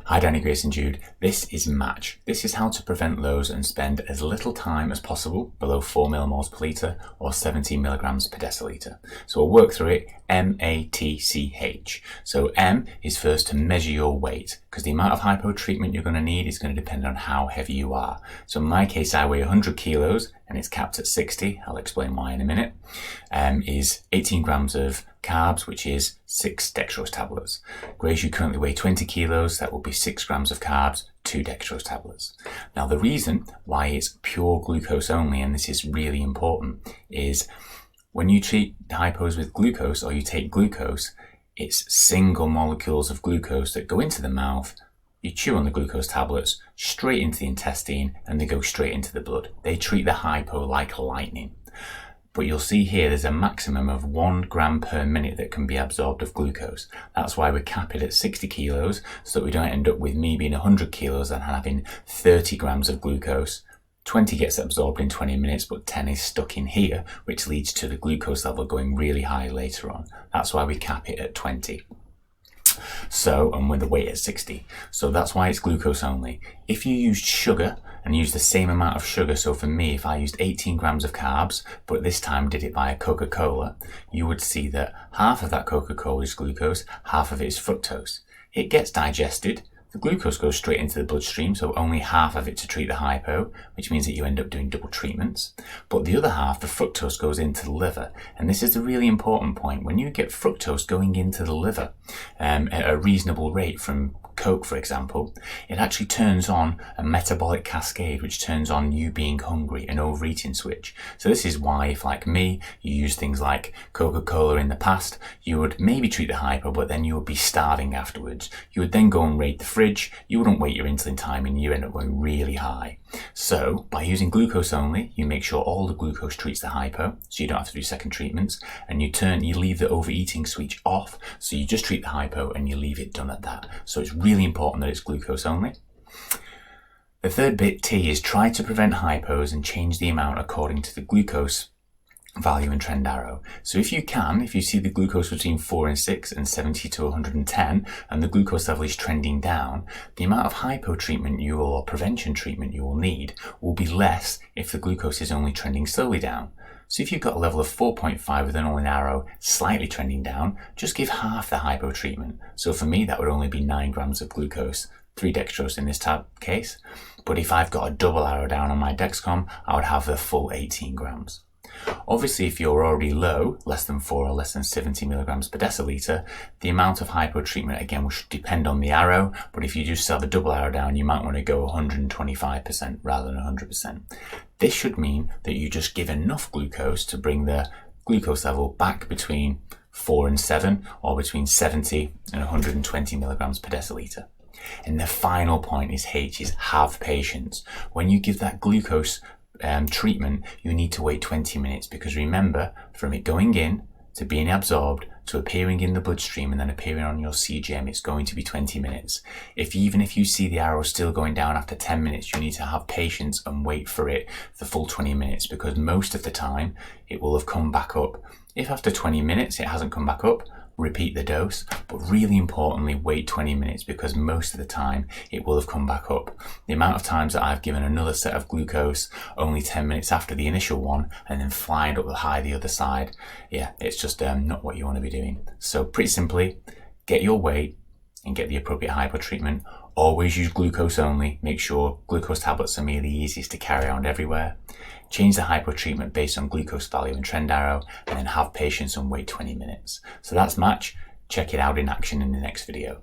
Hi Danny, Grace and Jude. This is MATCH. This is how to prevent lows and spend as little time as possible below 4 millimoles per litre or 17 milligrams per decilitre. So we'll work through it. MATCH. So M is first to measure your weight, because the amount of hypo treatment you're going to need is going to depend on how heavy you are. So in my case, I weigh 100 kilos and it's capped at 60. I'll explain why in a minute. Is 18 grams of carbs, which is 6 dextrose tablets. Grace, you currently weigh 20 kilos. That will be 6 grams of carbs, 2 dextrose tablets. Now, the reason why it's pure glucose only, and this is really important, is when you treat hypos with glucose or you take glucose, it's single molecules of glucose that go into the mouth. You chew on the glucose tablets straight into the intestine and they go straight into the blood. They treat the hypo like lightning. But you'll see here there's a maximum of 1 gram per minute that can be absorbed of glucose. That's why we cap it at 60 kilos, so that we don't end up with me being 100 kilos and having 30 grams of glucose. 20 gets absorbed in 20 minutes, but 10 is stuck in here, which leads to the glucose level going really high later on. That's why we cap it at 20. So, and with the weight at 60. So that's why it's glucose only. If you used sugar and used the same amount of sugar, so for me, if I used 18 grams of carbs, but this time did it by a Coca-Cola, you would see that half of that Coca-Cola is glucose, half of it is fructose. It gets digested. The glucose goes straight into the bloodstream, so only half of it to treat the hypo, which means that you end up doing double treatments. But the other half, the fructose, goes into the liver. And this is the really important point. When you get fructose going into the liver at a reasonable rate from Coke, for example, it actually turns on a metabolic cascade, which turns on you being hungry, an overeating switch. So this is why, if like me, you use things like Coca-Cola in the past, you would maybe treat the hypo, but then you would be starving afterwards. You would then go and raid the fridge, you wouldn't wait your insulin time, and you end up going really high. So by using glucose only, you make sure all the glucose treats the hypo, so you don't have to do second treatments, and you leave the overeating switch off, so you just treat the hypo and you leave it done at that. So it's really important that it's glucose only. The third bit, T, is try to prevent hypos and change the amount according to the glucose value and trend arrow. So if you see the glucose between 4 and 6 and 70 to 110 and the glucose level is trending down, the amount of hypo treatment or prevention treatment you will need will be less if the glucose is only trending slowly down. So if you've got a level of 4.5 with an all-in arrow slightly trending down, just give half the hypo treatment. So for me, that would only be 9 grams of glucose, 3 dextrose in this case. But if I've got a double arrow down on my Dexcom, I would have the full 18 grams. Obviously, if you're already low, less than 4 or less than 70 milligrams per decilitre, the amount of hypo treatment, again, will depend on the arrow, but if you just have a double arrow down, you might want to go 125% rather than 100%. This should mean that you just give enough glucose to bring the glucose level back between 4 and 7, or between 70 and 120 milligrams per decilitre. And the final point is H, is have patience. When you give that glucose treatment, you need to wait 20 minutes, because remember, from it going in to being absorbed to appearing in the bloodstream and then appearing on your CGM, it's going to be 20 minutes. Even if you see the arrow still going down after 10 minutes, you need to have patience and wait for it the full 20 minutes, because most of the time it will have come back up. If after 20 minutes it hasn't come back up, repeat the dose, but really importantly, wait 20 minutes, because most of the time it will have come back up. The amount of times that I've given another set of glucose only 10 minutes after the initial one and then flying up the high the other side, yeah, it's just not what you want to be doing. So pretty simply, get your weight and get the appropriate hypo treatment. Always use glucose only. Make sure glucose tablets are merely easiest to carry around everywhere. Change the hypo treatment based on glucose value and trend arrow, and then have patience and wait 20 minutes. So that's MATCH. Check it out in action in the next video.